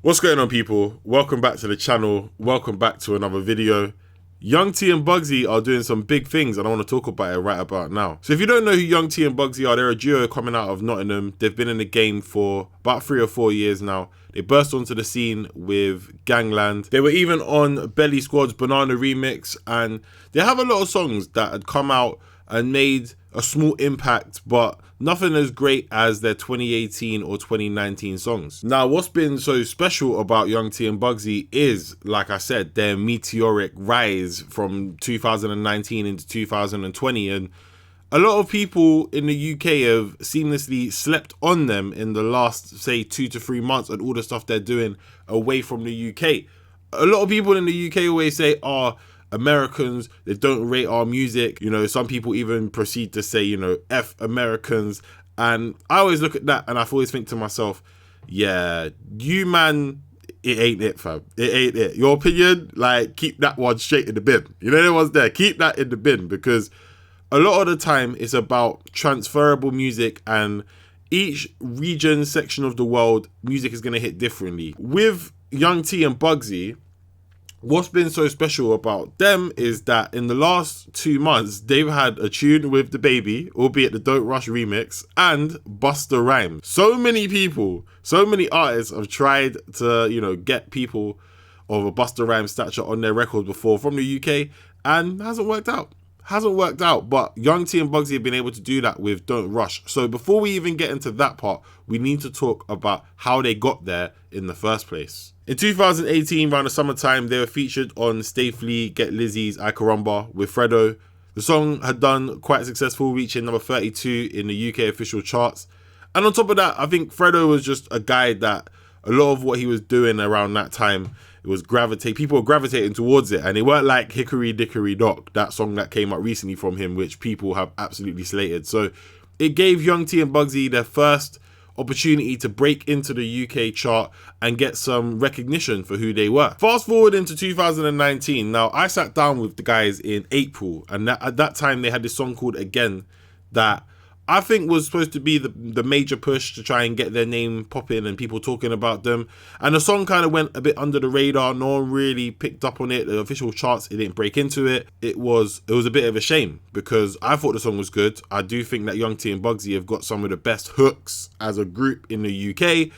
What's going on, people? Welcome back to the channel. Welcome back to another video. Young T and Bugsey are doing some big things and I want to talk about it right about now. So if you don't know who Young T and Bugsey are, they're a duo coming out of Nottingham. They've been in the game for about 3 or 4 years now. They burst onto the scene with Gangland. They were even on Belly Squad's Banana remix, and they have a lot of songs that had come out and made a small impact, but nothing as great as their 2018 or 2019 songs. Now, what's been so special about Young T and Bugsey is, like I said, their meteoric rise from 2019 into 2020, and a lot of people in the UK have seamlessly slept on them in the last, say, 2 to 3 months and all the stuff they're doing away from the UK. A lot of people in the UK always say, Americans, they don't rate our music. You know, some people even proceed to say, you know, F Americans. And I always look at that and I always think to myself, yeah, you man, it ain't it, fam. It ain't it. Your opinion, like, keep that one straight in the bin. You know, the one's there. Keep that in the bin, because a lot of the time it's about transferable music, and each region, section of the world, music is going to hit differently. With Young T and Bugsey, what's been so special about them is that in the last 2 months, they've had a tune with DaBaby, albeit the Don't Rush remix, and Busta Rhymes. So many people, so many artists have tried to, you know, get people of a Busta Rhymes stature on their records before from the UK, and it hasn't worked out. But Young T and Bugsey have been able to do that with Don't Rush. So before we even get into that part, we need to talk about how they got there in the first place. In 2018, around the summertime, they were featured on Stay Flee, Get Lizzie's I Caramba with Fredo. The song had done quite successful, reaching number 32 in the UK official charts. And on top of that, I think Fredo was just a guy that a lot of what he was doing around that time, it was people were gravitating towards it, and it weren't like Hickory Dickory Dock, that song that came out recently from him, which people have absolutely slated. So it gave Young T and Bugsey their first opportunity to break into the UK chart and get some recognition for who they were. Fast forward into 2019. Now, I sat down with the guys in April, and at that time they had this song called Again that I think was supposed to be the major push to try and get their name popping and people talking about them. And the song kind of went a bit under the radar. No one really picked up on it. The official charts, it didn't break into it. It was a bit of a shame, because I thought the song was good. I do think that Young T and Bugsey have got some of the best hooks as a group in the UK,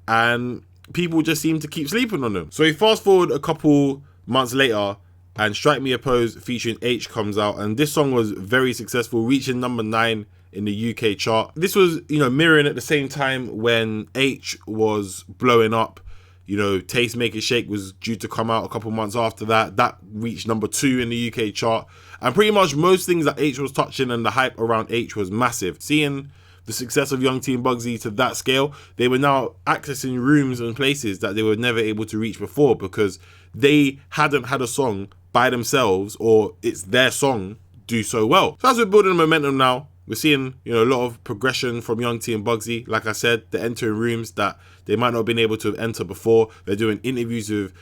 and people just seem to keep sleeping on them. So we fast forward a couple months later, and Strike Me a Pose featuring H comes out, and this song was very successful, reaching number 9 in the UK chart. This was, you know, mirroring at the same time when H was blowing up. You know, Taste Make It Shake was due to come out a couple months after that. That reached number 2 in the UK chart. And pretty much most things that H was touching and the hype around H was massive. Seeing the success of Young T and Bugsey to that scale, they were now accessing rooms and places that they were never able to reach before, because they hadn't had a song by themselves, or it's their song, do so well. So as we're building momentum now, we're seeing, you know, a lot of progression from Young T and Bugsey. Like I said, they're entering rooms that they might not have been able to enter before. They're doing interviews with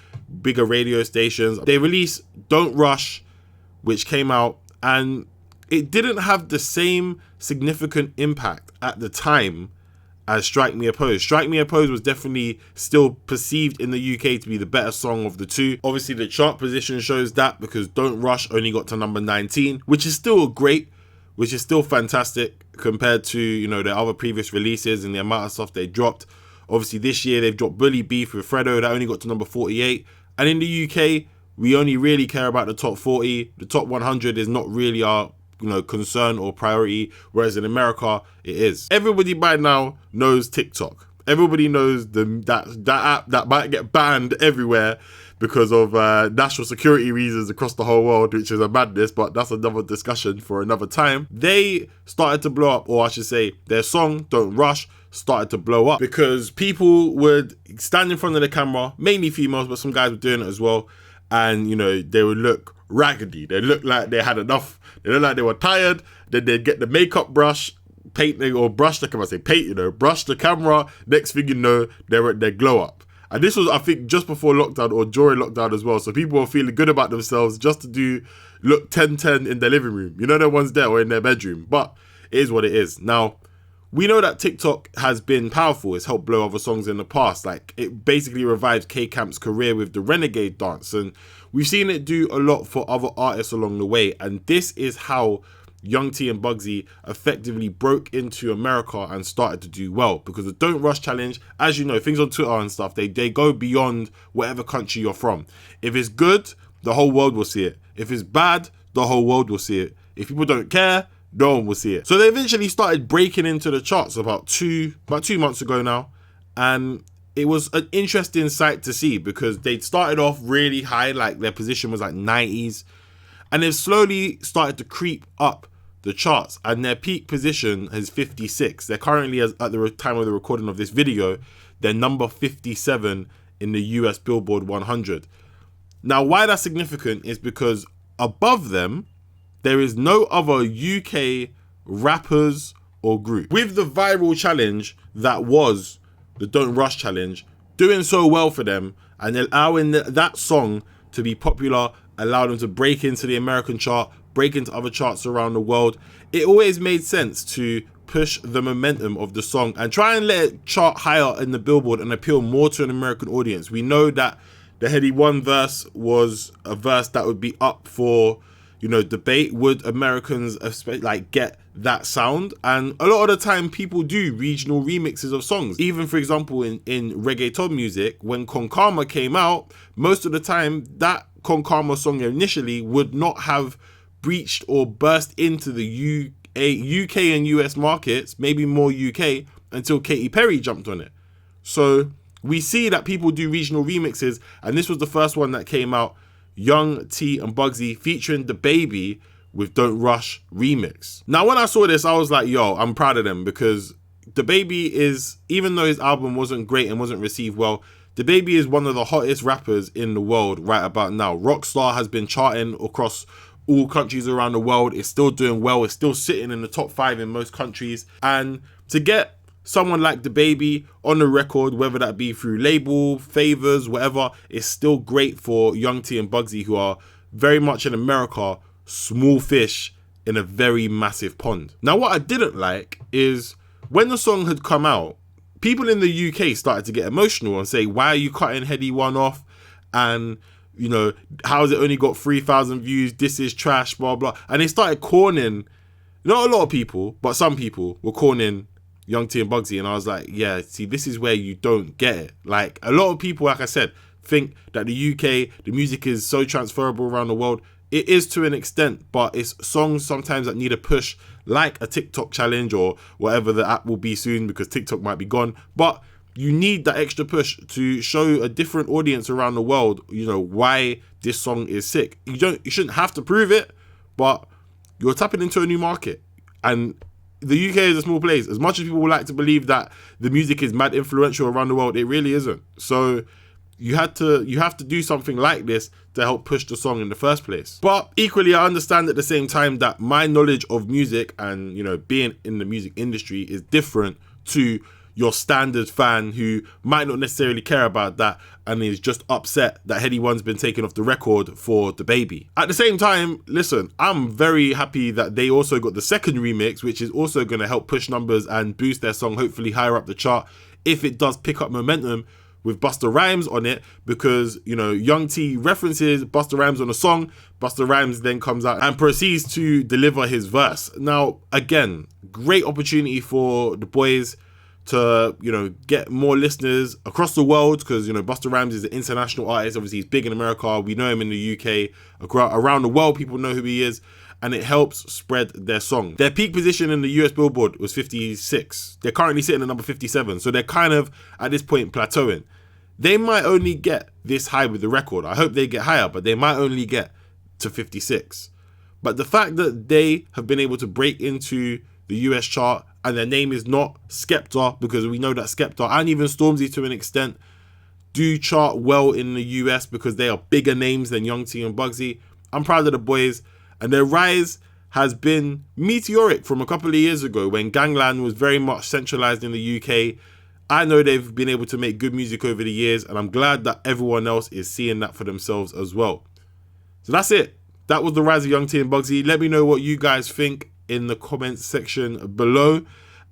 bigger radio stations. They released Don't Rush, which came out, and it didn't have the same significant impact at the time as Strike Me a Pose. Strike Me a Pose was definitely still perceived in the UK to be the better song of the two. Obviously, the chart position shows that, because Don't Rush only got to number 19, which is still fantastic compared to, you know, their other previous releases and the amount of stuff they dropped. Obviously, this year they've dropped Bully Beef with Fredo, that only got to number 48. And in the UK, we only really care about the top 40. The top 100 is not really our, you know, concern or priority, whereas in America it is. Everybody by now knows TikTok. Everybody knows that app that might get banned everywhere because of national security reasons across the whole world, which is a madness, but that's another discussion for another time. They started to blow up, or I should say their song Don't Rush started to blow up, because people would stand in front of the camera, mainly females, but some guys were doing it as well, and, you know, they would look raggedy. They looked like they had enough. They looked like they were tired. Then they'd get the makeup brush, painting, or brush the camera, brush the camera. Next thing you know, they're at their glow up. And this was, I think, just before lockdown or during lockdown as well. So people were feeling good about themselves just to look 10-10 in their living room. You know, no one's there, or in their bedroom. But it is what it is. Now, we know that TikTok has been powerful. It's helped blow other songs in the past. Like, it basically revived K-Camp's career with the Renegade dance. And we've seen it do a lot for other artists along the way. And this is how Young T and Bugsey effectively broke into America and started to do well. Because the Don't Rush Challenge, as you know, things on Twitter and stuff, they go beyond whatever country you're from. If it's good, the whole world will see it. If it's bad, the whole world will see it. If people don't care, no one will see it. So they eventually started breaking into the charts about two months ago now. And it was an interesting sight to see because they started off really high, like their position was like 90s. And they've slowly started to creep up the charts. And their peak position is 56. They're currently, at the time of the recording of this video, they're number 57 in the US Billboard 100. Now, why that's significant is because above them, there is no other UK rappers or group with the viral challenge that was the Don't Rush Challenge doing so well for them and allowing that song to be popular, allow them to break into the American chart, break into other charts around the world. It always made sense to push the momentum of the song and try and let it chart higher in the Billboard and appeal more to an American audience. We know that the Heady One verse was a verse that would be up for, you know, debate. Would Americans like get that sound? And a lot of the time people do regional remixes of songs. Even, for example, in reggaeton music, when Con Calma came out, most of the time that Con Calma song initially would not have breached or burst into the UK and US markets, maybe more UK, until Katy Perry jumped on it. So we see that people do regional remixes, and this was the first one that came out, Young T and Bugsey featuring DaBaby with Don't Rush remix. Now, when I saw this, I was like, yo, I'm proud of them because DaBaby is, even though his album wasn't great and wasn't received well, DaBaby is one of the hottest rappers in the world right about now. Rockstar has been charting across all countries around the world. It's still doing well. It's still sitting in the top 5 in most countries. And to get someone like DaBaby on the record, whether that be through label, favors, whatever, is still great for Young T and Bugsey, who are very much in America, small fish in a very massive pond. Now, what I didn't like is when the song had come out, people in the UK started to get emotional and say, why are you cutting Heady One off? And, you know, how has it only got 3,000 views? This is trash, blah, blah. And they started cornering, not a lot of people, but some people were cornering Young T and Bugsey, and I was like, yeah, see, this is where you don't get it. Like, a lot of people, like I said, think that the UK, the music is so transferable around the world. It is to an extent, but it's songs sometimes that need a push, like a TikTok challenge or whatever the app will be soon, because TikTok might be gone. But you need that extra push to show a different audience around the world, you know, why this song is sick. You shouldn't have to prove it, but you're tapping into a new market. And the UK is a small place. As much as people would like to believe that the music is mad influential around the world, it really isn't. So you have to do something like this to help push the song in the first place. But equally, I understand at the same time that my knowledge of music and, you know, being in the music industry is different to your standard fan who might not necessarily care about that and is just upset that Heady One's been taken off the record for DaBaby. At the same time, listen, I'm very happy that they also got the second remix, which is also going to help push numbers and boost their song hopefully higher up the chart if it does pick up momentum with Busta Rhymes on it, because, you know, Young T references Busta Rhymes on a song. Busta Rhymes then comes out and proceeds to deliver his verse. Now, again, great opportunity for the boys to, you know, get more listeners across the world, because, you know, Busta Rhymes is an international artist. Obviously, he's big in America. We know him in the UK. Around the world, people know who he is, and it helps spread their song. Their peak position in the US Billboard was 56. They're currently sitting at number 57, so they're kind of, at this point, plateauing. They might only get this high with the record. I hope they get higher, but they might only get to 56. But the fact that they have been able to break into the US chart, and their name is not Skepta, because we know that Skepta and even Stormzy to an extent do chart well in the US because they are bigger names than Young T and Bugsey. I'm proud of the boys, and their rise has been meteoric from a couple of years ago when Gangland was very much centralized in the UK. I know they've been able to make good music over the years, and I'm glad that everyone else is seeing that for themselves as well. So that's it. That was the rise of Young T and Bugsey. Let me know what you guys think in the comments section below.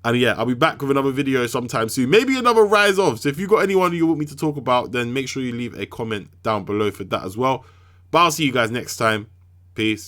And yeah, I'll be back with another video sometime soon. Maybe another rise of. So if you've got anyone you want me to talk about, then make sure you leave a comment down below for that as well. But I'll see you guys next time. Peace.